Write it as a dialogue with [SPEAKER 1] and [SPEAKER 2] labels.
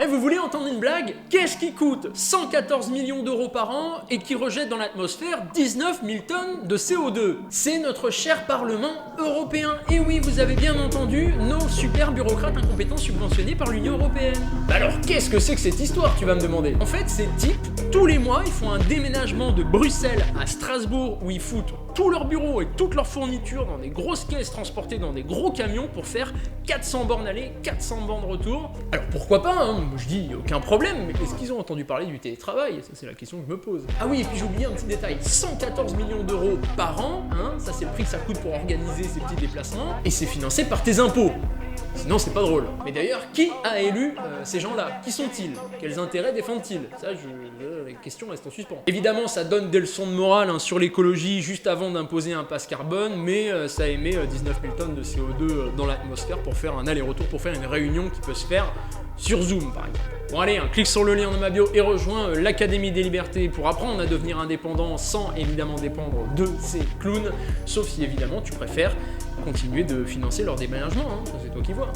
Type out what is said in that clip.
[SPEAKER 1] Eh, vous voulez entendre une blague? Qu'est-ce qui coûte 114 millions d'euros par an et qui rejette dans l'atmosphère 19 000 tonnes de CO2? C'est notre cher Parlement européen. Et oui, vous avez bien entendu, nos super bureaucrates incompétents subventionnés par l'Union européenne. Bah alors, qu'est-ce que c'est que cette histoire, tu vas me demander? En fait, ces types, tous les mois, ils font un déménagement de Bruxelles à Strasbourg où ils foutent tous leurs bureaux et toutes leurs fournitures dans des grosses caisses transportées dans des gros camions pour faire 400 bornes aller, 400 bornes retour. Alors pourquoi pas, hein? Je dis aucun problème, mais est-ce qu'ils ont entendu parler du télétravail? Ça c'est la question que je me pose. Ah oui, et puis j'ai oublié un petit détail, 114 millions d'euros par an, hein, ça c'est le prix que ça coûte pour organiser ces petits déplacements, et c'est financé par tes impôts. Sinon c'est pas drôle. Mais d'ailleurs, qui a élu ces gens-là? Qui sont-ils? Quels intérêts défendent-ils? Ça, la question reste en suspens. Évidemment, ça donne des leçons de morale hein, sur l'écologie juste avant d'imposer un pass carbone, mais ça émet 19 000 tonnes de CO2 dans l'atmosphère pour faire un aller-retour, pour faire une réunion qui peut se faire sur Zoom par exemple. Bon allez, clique sur le lien dans ma bio et rejoins l'Académie des Libertés pour apprendre à devenir indépendant sans évidemment dépendre de ces clowns, sauf si évidemment tu préfères continuer de financer leur déménagement, hein. C'est toi qui vois.